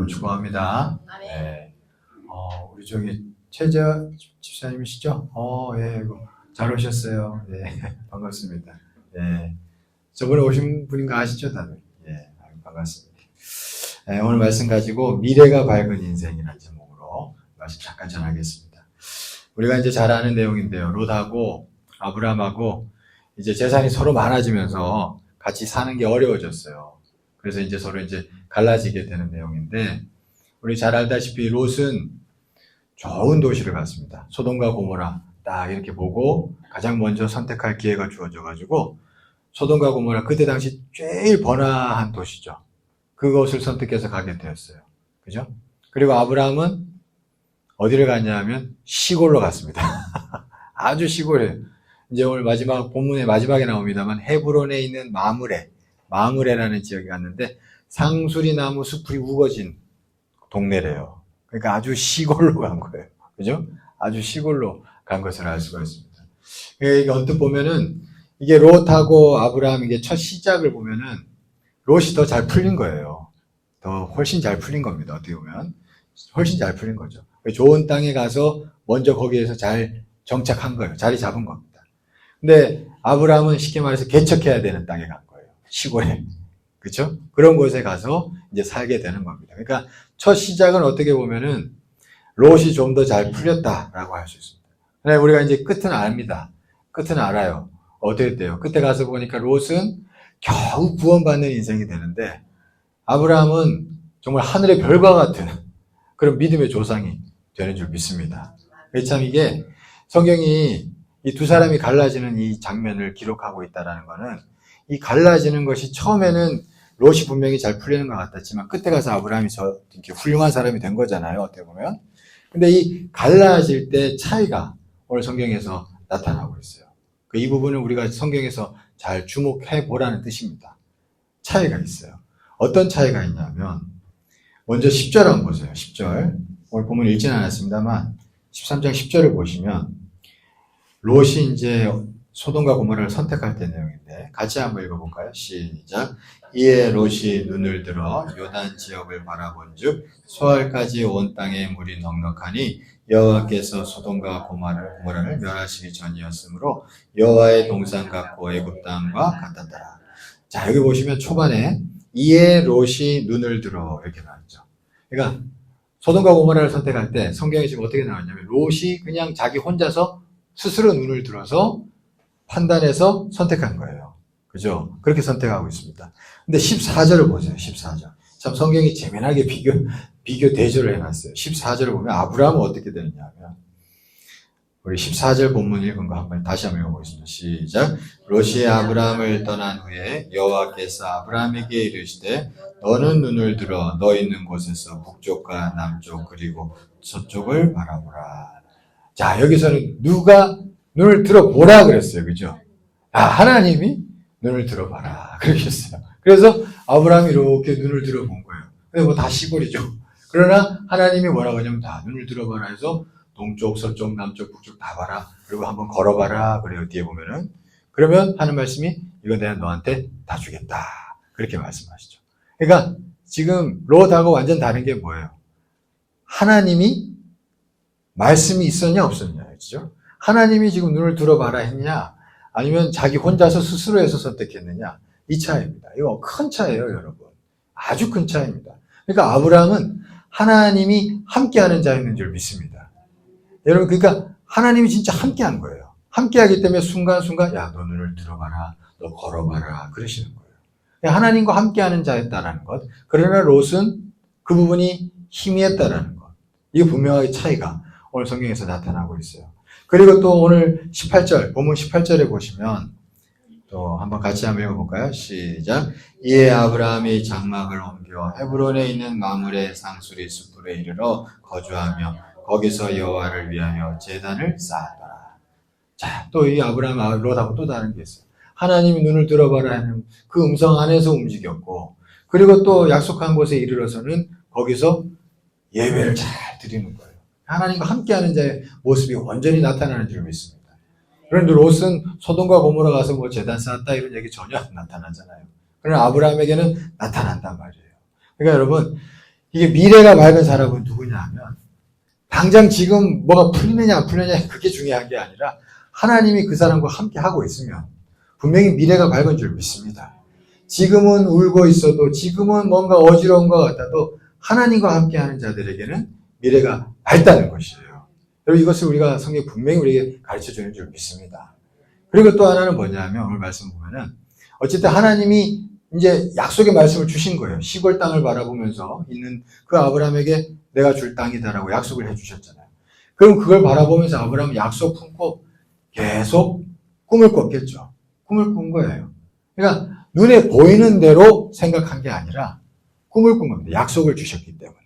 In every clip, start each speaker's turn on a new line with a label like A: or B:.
A: 여러분 축복합니다. 네. 우리 저기 최재아 집사님이시죠? 예, 잘 오셨어요. 네, 반갑습니다. 네, 저번에 오신 분인가 아시죠, 다들? 예, 반갑습니다. 네, 오늘 말씀 가지고 미래가 밝은 인생이라는 제목으로 말씀 잠깐 전하겠습니다. 우리가 이제 잘 아는 내용인데요. 롯하고 아브라함하고 이제 재산이 서로 많아지면서 같이 사는 게 어려워졌어요. 그래서 이제 서로 이제 갈라지게 되는 내용인데, 우리 잘 알다시피 롯은 좋은 도시를 갔습니다. 소돔과 고모라 딱 이렇게 보고 가장 먼저 선택할 기회가 주어져가지고 소돔과 고모라, 그때 당시 제일 번화한 도시죠. 그것을 선택해서 가게 되었어요. 그죠? 그리고 아브라함은 어디를 갔냐면 시골로 갔습니다. 아주 시골에, 이제 오늘 마지막 본문의 마지막에 나옵니다만 헤브론에 있는 마므레라는 지역에 갔는데 상수리 나무 숲이 우거진 동네래요. 그러니까 아주 시골로 간 거예요. 그죠? 아주 시골로 간 것을 알 수가 있습니다. 이게 언뜻 보면은 이게 롯하고 아브라함 이게 첫 시작을 보면은 롯이 더 잘 풀린 거예요. 훨씬 잘 풀린 겁니다. 어떻게 보면 훨씬 잘 풀린 거죠. 좋은 땅에 가서 먼저 거기에서 잘 정착한 거예요. 자리 잡은 겁니다. 근데 아브라함은 쉽게 말해서 개척해야 되는 땅에 간 거예요. 시골에. 그렇죠? 그런 곳에 가서 이제 살게 되는 겁니다. 그러니까 첫 시작은 어떻게 보면은 롯이 좀 더 잘 풀렸다라고 할 수 있습니다. 근데 우리가 이제 끝은 압니다. 끝은 알아요. 어떻게 돼요? 그때 가서 보니까 롯은 겨우 구원받는 인생이 되는데 아브라함은 정말 하늘의 별과 같은 그런 믿음의 조상이 되는 줄 믿습니다. 참 이게 성경이 이 두 사람이 갈라지는 이 장면을 기록하고 있다는 거는, 이 갈라지는 것이 처음에는 롯이 분명히 잘 풀리는 것 같았지만 끝에 가서 아브라함이 이렇게 훌륭한 사람이 된 거잖아요, 어떻게 보면. 근데 이 갈라질 때 차이가 오늘 성경에서 나타나고 있어요. 이 부분은 우리가 성경에서 잘 주목해 보라는 뜻입니다. 차이가 있어요. 어떤 차이가 있냐면, 먼저 10절 한번 보세요. 10절. 오늘 본문 읽지는 않았습니다만 13장 10절을 보시면 롯이 이제 소돔과 고모라를 선택할 때 내용인데 같이 한번 읽어볼까요? 시작. 이에 롯이 눈을 들어 요단 지역을 바라본즉 소알까지 온 땅에 물이 넉넉하니 여호와께서 소돔과 고모라를 멸하시기 전이었으므로 여호와의 동산 같고 애굽 땅과 같았더라. 자, 여기 보시면 초반에 이에 롯이 눈을 들어 이렇게 나왔죠. 그러니까 소돔과 고모라를 선택할 때 성경에 지금 어떻게 나왔냐면 롯이 그냥 자기 혼자서 스스로 눈을 들어서 판단해서 선택한 거예요. 그죠? 그렇게 선택하고 있습니다. 근데 14절을 보세요. 14절. 참 성경이 재미나게 비교 대조를 해놨어요. 14절을 보면 아브라함은 어떻게 되느냐 하면, 우리 14절 본문 읽은 거 다시 한번 읽어보겠습니다. 시작. 롯이 아브라함을 떠난 후에 여호와께서 아브라함에게 이르시되 너는 눈을 들어 너 있는 곳에서 북쪽과 남쪽 그리고 서쪽을 바라보라. 자, 여기서는 누가 눈을 들어보라 그랬어요. 그죠? 하나님이 눈을 들어봐라 그러셨어요. 그래서 아브라함이 이렇게 눈을 들어본 거예요. 근데 뭐 다 시골이죠. 그러나 하나님이 뭐라고 하냐면 다 눈을 들어봐라 해서 동쪽, 서쪽, 남쪽, 북쪽 다 봐라. 그리고 한번 걸어봐라. 그래요. 뒤에 보면은. 그러면 하는 말씀이 이거 내가 너한테 다 주겠다. 그렇게 말씀하시죠. 그러니까 지금 롯하고 완전 다른 게 뭐예요? 하나님이 말씀이 있었냐 없었냐. 그죠? 하나님이 지금 눈을 들어봐라 했냐 아니면 자기 혼자서 스스로 해서 선택했느냐, 이 차이입니다. 이거 큰 차이예요, 여러분. 아주 큰 차이입니다. 그러니까 아브라함은 하나님이 함께하는 자였는 줄 믿습니다. 여러분, 그러니까 하나님이 진짜 함께한 거예요. 함께하기 때문에 순간순간 야, 너 눈을 들어봐라, 너 걸어봐라 그러시는 거예요. 하나님과 함께하는 자였다라는 것. 그러나 롯은 그 부분이 희미했다라는 것. 이게 분명하게 차이가 오늘 성경에서 나타나고 있어요. 그리고 또 오늘 18절, 본문 18절에 보시면 또 한번 같이 한번 읽어볼까요? 시작. 이에 아브라함이 장막을 옮겨 헤브론에 있는 마므레 상수리 숲으로 이르러 거주하며 거기서 여호와를 위하여 제단을 쌓았더라. 자, 또 이 아브라함, 롯하고 또 다른 게 있어요. 하나님이 눈을 들어봐라 하는 그 음성 안에서 움직였고, 그리고 또 약속한 곳에 이르러서는 거기서 예배를 잘 드리는 거예요. 하나님과 함께하는 자의 모습이 완전히 나타나는 줄 믿습니다. 그런데 롯은 소돔과 고모라 가서 뭐 제단 쌓았다 이런 얘기 전혀 안 나타나잖아요. 그러나 아브라함에게는 나타난단 말이에요. 그러니까 여러분, 이게 미래가 맑은 사람은 누구냐 하면 당장 지금 뭐가 풀리느냐 안 풀리느냐 그게 중요한 게 아니라 하나님이 그 사람과 함께 하고 있으면 분명히 미래가 밝은 줄 믿습니다. 지금은 울고 있어도 지금은 뭔가 어지러운 것 같아도 하나님과 함께하는 자들에게는 미래가 밝다는 것이에요. 여러분 이것을 우리가 성경이 분명히 우리에게 가르쳐주는 줄 믿습니다. 그리고 또 하나는 뭐냐면 오늘 말씀 보면은 어쨌든 하나님이 이제 약속의 말씀을 주신 거예요. 시골 땅을 바라보면서 있는 그 아브라함에게 내가 줄 땅이다라고 약속을 해주셨잖아요. 그럼 그걸 바라보면서 아브라함은 약속 품고 계속 꿈을 꿨겠죠. 꿈을 꾼 거예요. 그러니까 눈에 보이는 대로 생각한 게 아니라 꿈을 꾼 겁니다. 약속을 주셨기 때문에.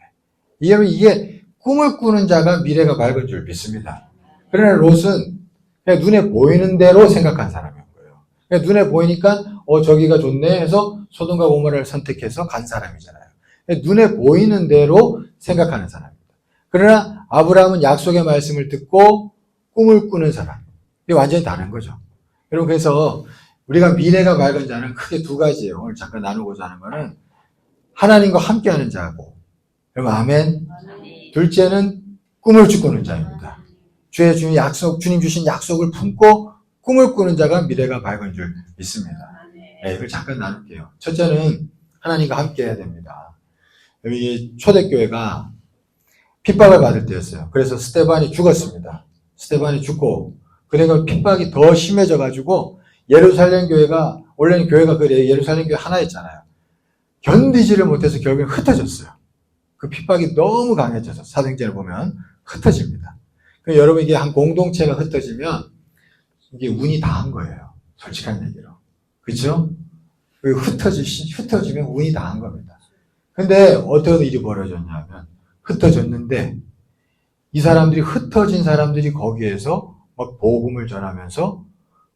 A: 이게 꿈을 꾸는 자가 미래가 밝은 줄 믿습니다. 그러나 롯은 그냥 눈에 보이는 대로 생각한 사람인 거예요. 그냥 눈에 보이니까 저기가 좋네 해서 소돔과 고모라를 선택해서 간 사람이잖아요. 눈에 보이는 대로 생각하는 사람입니다. 그러나 아브라함은 약속의 말씀을 듣고 꿈을 꾸는 사람. 이게 완전히 다른 거죠. 여러분 그래서 우리가 미래가 밝은 자는 크게 두 가지예요. 오늘 잠깐 나누고자 하는 거는 하나님과 함께하는 자고 여러분 아멘. 둘째는 꿈을 꾸는 자입니다. 주님 주신 약속을 품고 꿈을 꾸는 자가 미래가 밝은 줄 믿습니다. 네, 이걸 잠깐 나눌게요. 첫째는 하나님과 함께 해야 됩니다. 여기 초대교회가 핍박을 받을 때였어요. 그래서 스데반이 죽었습니다. 스데반이 죽고 그리고 핍박이 더 심해져가지고 예루살렘 교회가 원래는 교회가 그래 예루살렘 교회 하나였잖아요. 견디지를 못해서 결국엔 흩어졌어요. 그 핍박이 너무 강해져서 사도행전을 보면 흩어집니다. 여러분 이게 한 공동체가 흩어지면 이게 운이 다 한 거예요. 솔직한 얘기로. 그렇죠? 흩어지면 운이 다 한 겁니다. 근데 어떤 일이 벌어졌냐면 흩어졌는데 이 사람들이 흩어진 사람들이 거기에서 막 복음을 전하면서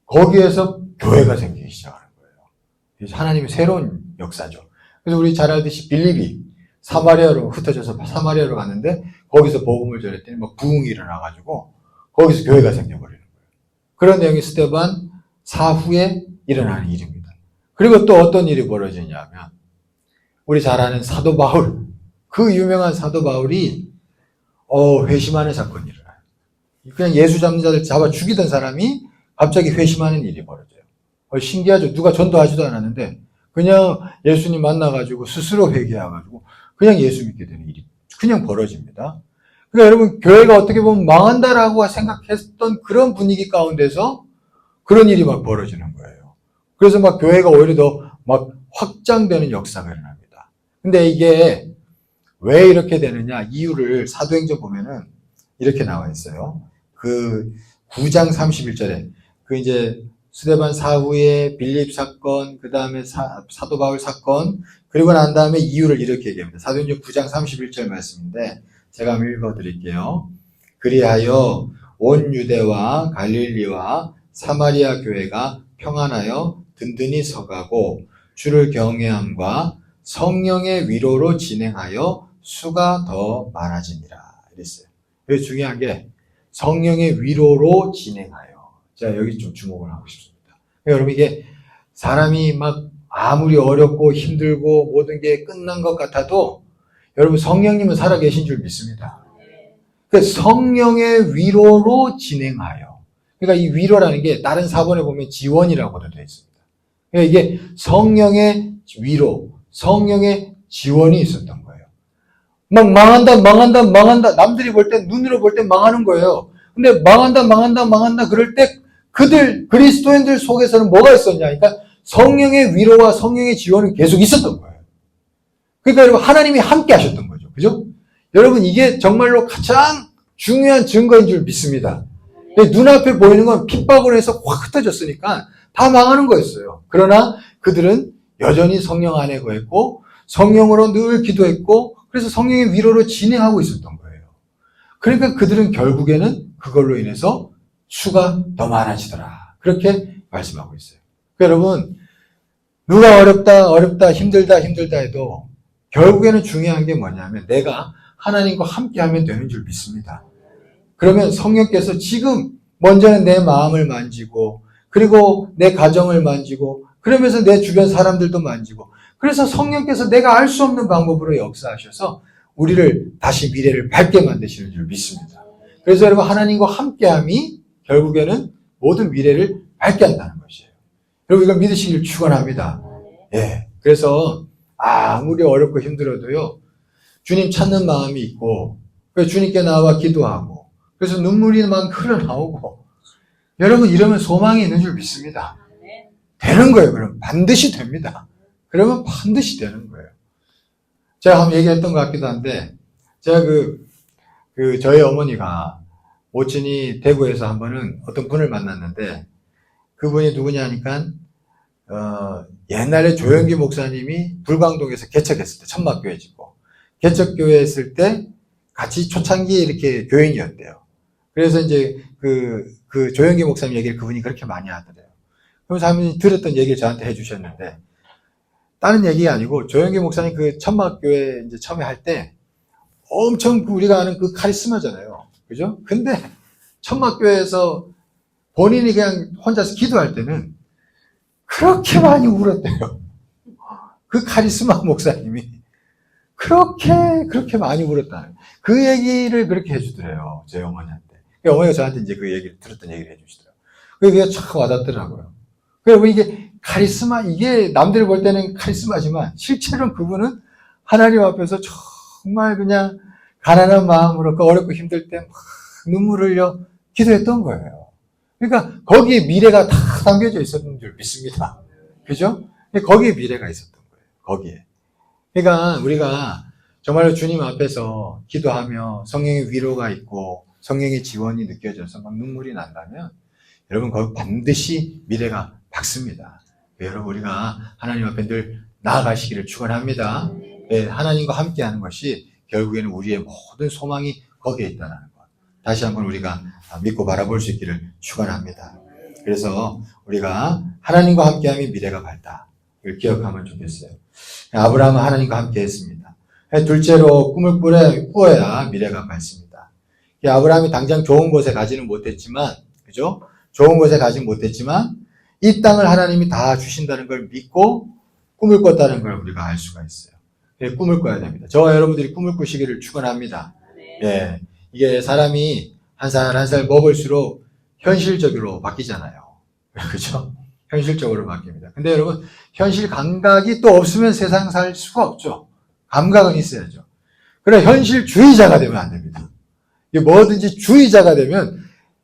A: 거기에서 교회가 생기기 시작하는 거예요. 그래서 하나님의 새로운 역사죠. 그래서 우리 잘 알듯이 빌립이 사마리아로 흩어져서 사마리아로 갔는데 거기서 복음을 전했더니 막 부흥이 일어나가지고 거기서 교회가 생겨버리는 거예요. 그런 내용이 스데반 사후에 일어나는 일입니다. 그리고 또 어떤 일이 벌어지냐면 우리 잘 아는 사도 바울, 그 유명한 사도 바울이 회심하는 사건이 일어나요. 그냥 예수 잡는 자들 잡아 죽이던 사람이 갑자기 회심하는 일이 벌어져요. 신기하죠. 누가 전도하지도 않았는데 그냥 예수님 만나가지고 스스로 회개해가지고 그냥 예수 믿게 되는 일이 그냥 벌어집니다. 그러니까 여러분 교회가 어떻게 보면 망한다라고 생각했던 그런 분위기 가운데서 그런 일이 막 벌어지는 거예요. 그래서 막 교회가 오히려 더 막 확장되는 역사가 일어납니다. 근데 이게 왜 이렇게 되느냐 이유를 사도행전 보면은 이렇게 나와 있어요. 그 9장 31절에 그 이제 스데반 사후에 빌립 사건, 그 다음에 사도 바울 사건, 그리고 난 다음에 이유를 이렇게 얘기합니다. 사도행전 9장 31절 말씀인데 제가 한번 읽어드릴게요. 그리하여 온 유대와 갈릴리와 사마리아 교회가 평안하여 든든히 서가고 주를 경외함과 성령의 위로로 진행하여 수가 더 많아지니라. 이랬어요. 그래서 중요한 게 성령의 위로로 진행하여. 제가 여기 좀 주목을 하고 싶습니다. 여러분 이게 사람이 막 아무리 어렵고 힘들고 모든 게 끝난 것 같아도 여러분 성령님은 살아계신 줄 믿습니다. 그러니까 성령의 위로로 진행하여. 그러니까 이 위로라는 게 다른 사본에 보면 지원이라고도 되어 있습니다. 그러니까 이게 성령의 위로, 성령의 지원이 있었던 거예요. 막 망한다. 남들이 볼 때, 눈으로 볼 때 망하는 거예요. 근데 망한다. 그럴 때 그리스도인들 속에서는 뭐가 있었냐? 그러니까 성령의 위로와 성령의 지원은 계속 있었던 거예요. 그러니까 여러분, 하나님이 함께 하셨던 거죠. 그죠? 여러분, 이게 정말로 가장 중요한 증거인 줄 믿습니다. 눈앞에 보이는 건 핍박을 해서 확 흩어졌으니까 다 망하는 거였어요. 그러나 그들은 여전히 성령 안에 거했고 성령으로 늘 기도했고 그래서 성령의 위로로 진행하고 있었던 거예요. 그러니까 그들은 결국에는 그걸로 인해서 수가 더 많아지더라. 그렇게 말씀하고 있어요. 그러니까 여러분 누가 어렵다, 힘들다 해도 결국에는 중요한 게 뭐냐면 내가 하나님과 함께하면 되는 줄 믿습니다. 그러면 성령께서 지금 먼저는 내 마음을 만지고 그리고 내 가정을 만지고 그러면서 내 주변 사람들도 만지고 그래서 성령께서 내가 알 수 없는 방법으로 역사하셔서 우리를 다시 미래를 밝게 만드시는 줄 믿습니다. 그래서 여러분 하나님과 함께함이 결국에는 모든 미래를 밝게 한다는 것이에요. 여러분 이걸 믿으시길 축원합니다. 예. 그래서 아무리 어렵고 힘들어도요. 주님 찾는 마음이 있고 그래서 주님께 나와 기도하고 그래서 눈물이 막 흘러나오고 여러분 이러면 소망이 있는 줄 믿습니다. 되는 거예요. 그럼 반드시 됩니다. 그러면 반드시 되는 거예요. 제가 한번 얘기했던 것 같기도 한데 제가 저희 어머니가 모친이 대구에서 한 번은 어떤 분을 만났는데 그분이 누구냐 하니까 옛날에 조영기 목사님이 불광동에서 개척했을 때 천막교회 짓고 개척교회 했을 때 같이 초창기에 이렇게 교인이었대요. 그래서 이제 그 조영기 목사님 얘기를 그분이 그렇게 많이 하더래요. 그래서 한번 들었던 얘기를 저한테 해주셨는데 다른 얘기가 아니고 조영기 목사님 그 천막교회 이제 처음에 할 때 엄청 우리가 아는 그 카리스마잖아요. 그죠? 근데 천막교회에서 본인이 그냥 혼자서 기도할 때는 그렇게 많이 울었대요. 그 카리스마 목사님이 그렇게 많이 울었다는 그 얘기를 그렇게 해주더래요. 제 어머니한테. 어머니가 저한테 이제 그 얘기를 들었던 얘기를 해주시더라고요. 그게 참 와닿더라고요. 그리고 이게 카리스마, 이게 남들이 볼 때는 카리스마지만 실제로는 그분은 하나님 앞에서 정말 그냥 가난한 마음으로 그 어렵고 힘들 때 막 눈물을 흘려 기도했던 거예요. 그러니까 거기에 미래가 다 담겨져 있었던 줄 믿습니다. 그죠? 거기에 미래가 있었던 거예요. 거기에. 그러니까 우리가 정말로 주님 앞에서 기도하며 성령의 위로가 있고 성령의 지원이 느껴져서 막 눈물이 난다면 여러분 거기 반드시 미래가 밝습니다. 여러분 우리가 하나님 앞에 늘 나아가시기를 축원합니다. 네, 하나님과 함께하는 것이 결국에는 우리의 모든 소망이 거기에 있다는 것. 다시 한번 우리가 믿고 바라볼 수 있기를 축원합니다. 그래서 우리가 하나님과 함께함이 미래가 밝다. 이걸 기억하면 좋겠어요. 아브라함은 하나님과 함께했습니다. 둘째로 꿈을 꾸어야 미래가 밝습니다. 아브라함이 당장 좋은 곳에 가지는 못했지만, 그죠? 좋은 곳에 가지는 못했지만 이 땅을 하나님이 다 주신다는 걸 믿고 꿈을 꿨다는 걸 우리가 알 수가 있어요. 꿈을 꿔야 됩니다. 저와 여러분들이 꿈을 꾸시기를 축원합니다. 예, 이게 사람이 한 살 한 살 먹을수록 현실적으로 바뀌잖아요. 그렇죠? 현실적으로 바뀝니다. 근데 여러분 현실 감각이 또 없으면 세상 살 수가 없죠. 감각은 있어야죠. 그래 현실주의자가 되면 안 됩니다. 이게 뭐든지 주의자가 되면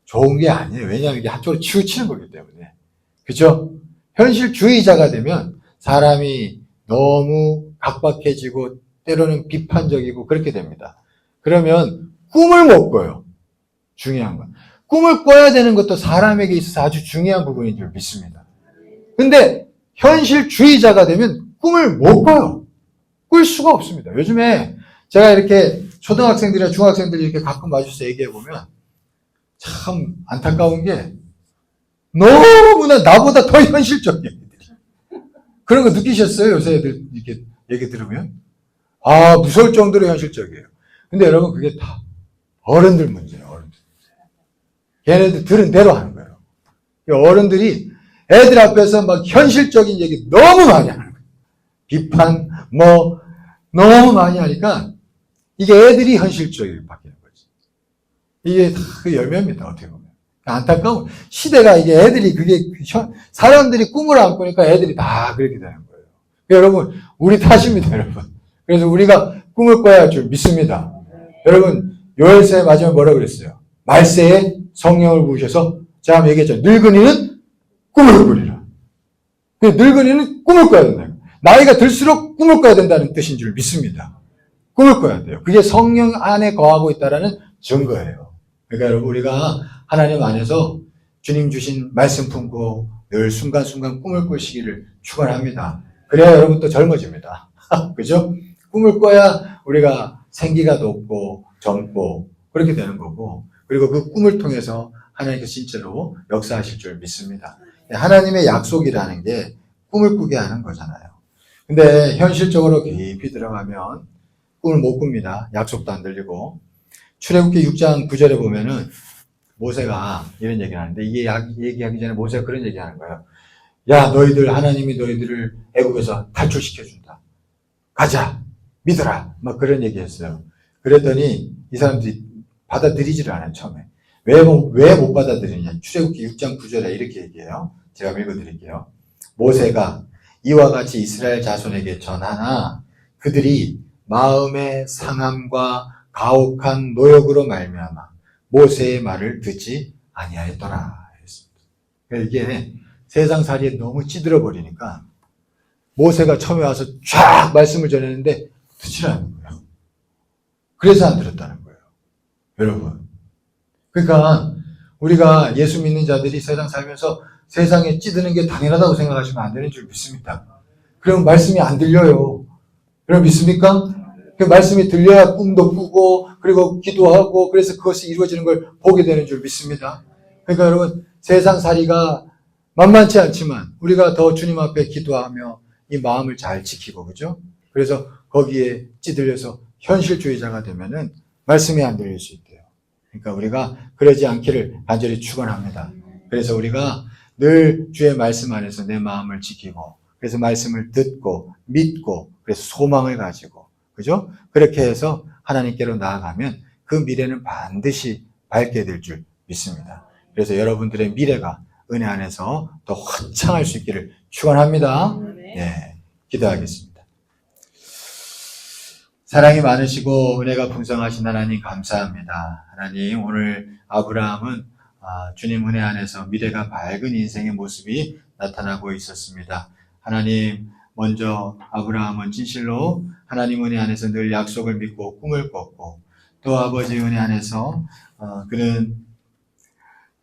A: 좋은 게 아니에요. 왜냐하면 이게 한쪽으로 치우치는 거기 때문에. 그죠? 현실주의자가 되면 사람이 너무 각박해지고 때로는 비판적이고 그렇게 됩니다. 그러면 꿈을 못 꿔요. 중요한 건. 꿈을 꿔야 되는 것도 사람에게 있어서 아주 중요한 부분인 줄 믿습니다. 근데 현실주의자가 되면 꿈을 못 꿔요. 꿀 수가 없습니다. 요즘에 제가 이렇게 초등학생들이나 중학생들이 이렇게 가끔 마주쳐서 얘기해보면 참 안타까운 게 너무나 나보다 더 현실적이에요. 그런 거 느끼셨어요? 요새 애들 이렇게 얘기 들으면? 무서울 정도로 현실적이에요. 근데 여러분 그게 다 어른들 문제예요. 어른들. 걔네들 들은 대로 하는 거예요. 어른들이 애들 앞에서 막 현실적인 얘기 너무 많이 하는 거예요. 비판, 너무 많이 하니까 이게 애들이 현실적으로 바뀌는 거지. 이게 다 그 열매입니다. 어떻게 보면. 안타까운 시대가 이게 애들이 사람들이 꿈을 안 꾸니까 애들이 다 그렇게 되는 거예요. 여러분 우리 탓입니다. 여러분. 그래서 우리가 꿈을 꿔야 할 줄 믿습니다. 여러분 요엘서의 마지막에 뭐라고 그랬어요? 말세에 성령을 부으셔서 제가 한번 얘기했죠. 늙은이는 꿈을 꾸리라. 늙은이는 꿈을 꿔야 된다. 나이가 들수록 꿈을 꿔야 된다는 뜻인 줄 믿습니다. 꿈을 꿔야 돼요. 그게 성령 안에 거하고 있다는 증거예요. 그러니까 여러분 우리가 하나님 안에서 주님 주신 말씀 품고 늘 순간순간 꿈을 꾸시기를 축원합니다. 그래야 여러분 또 젊어집니다. 그죠? 꿈을 꿔야 우리가 생기가 돋고 젊고 그렇게 되는 거고 그리고 그 꿈을 통해서 하나님께서 진짜로 역사하실 줄 믿습니다. 하나님의 약속이라는 게 꿈을 꾸게 하는 거잖아요. 근데 현실적으로 깊이 들어가면 꿈을 못 꿉니다. 약속도 안 들리고 출애굽기 6장 9절에 보면은 모세가 이런 얘기를 하는데 이게 얘기하기 전에 모세가 그런 얘기 하는 거예요. 야, 하나님이 너희들을 애국에서 탈출시켜준다. 가자. 믿어라. 막 그런 얘기 했어요. 그랬더니 이 사람들이 받아들이지를 않아요, 처음에. 왜 못 받아들이냐. 출애굽기 6장 9절에 이렇게 얘기해요. 제가 읽어드릴게요. 모세가 이와 같이 이스라엘 자손에게 전하나 그들이 마음의 상함과 가혹한 노역으로 말미암아 모세의 말을 듣지 아니하였더라. 그러니까 이게 세상살이에 너무 찌들어 버리니까 모세가 처음에 와서 쫙 말씀을 전했는데 듣지 않는 거예요. 그래서 안 들었다는 거예요. 여러분. 그러니까 우리가 예수 믿는 자들이 세상 살면서 세상에 찌드는 게 당연하다고 생각하시면 안 되는 줄 믿습니다. 그럼 말씀이 안 들려요. 여러분 믿습니까? 그 말씀이 들려야 꿈도 꾸고 그리고 기도하고 그래서 그것이 이루어지는 걸 보게 되는 줄 믿습니다. 그러니까 여러분 세상살이가 만만치 않지만 우리가 더 주님 앞에 기도하며 이 마음을 잘 지키고 그죠? 그래서 거기에 찌들려서 현실주의자가 되면은 말씀이 안 들릴 수 있대요. 그러니까 우리가 그러지 않기를 간절히 축원합니다. 그래서 우리가 늘 주의 말씀 안에서 내 마음을 지키고 그래서 말씀을 듣고 믿고 그래서 소망을 가지고 그죠? 그렇게 해서 하나님께로 나아가면 그 미래는 반드시 밝게 될 줄 믿습니다. 그래서 여러분들의 미래가 은혜 안에서 더 화창할 수 있기를 축원합니다. 네, 기도하겠습니다. 사랑이 많으시고 은혜가 풍성하신 하나님 감사합니다. 하나님 오늘 아브라함은 주님 은혜 안에서 미래가 밝은 인생의 모습이 나타나고 있었습니다. 하나님 먼저 아브라함은 진실로 하나님 은혜 안에서 늘 약속을 믿고 꿈을 꿨고 또 아버지 은혜 안에서 그는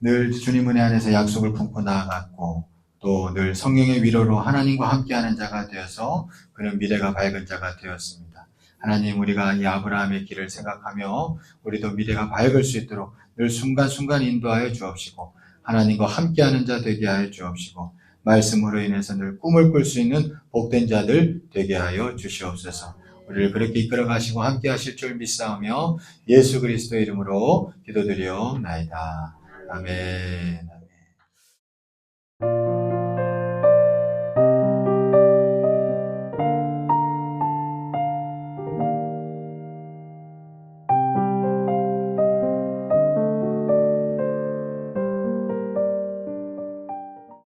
A: 늘 주님 은혜 안에서 약속을 품고 나아갔고 또 늘 성령의 위로로 하나님과 함께하는 자가 되어서 그는 미래가 밝은 자가 되었습니다. 하나님 우리가 이 아브라함의 길을 생각하며 우리도 미래가 밝을 수 있도록 늘 순간순간 인도하여 주옵시고 하나님과 함께하는 자 되게 하여 주옵시고 말씀으로 인해서 늘 꿈을 꿀 수 있는 복된 자들 되게 하여 주시옵소서. 우리를 그렇게 이끌어 가시고 함께 하실 줄 믿사오며 예수 그리스도의 이름으로 기도드리옵나이다. 아멘.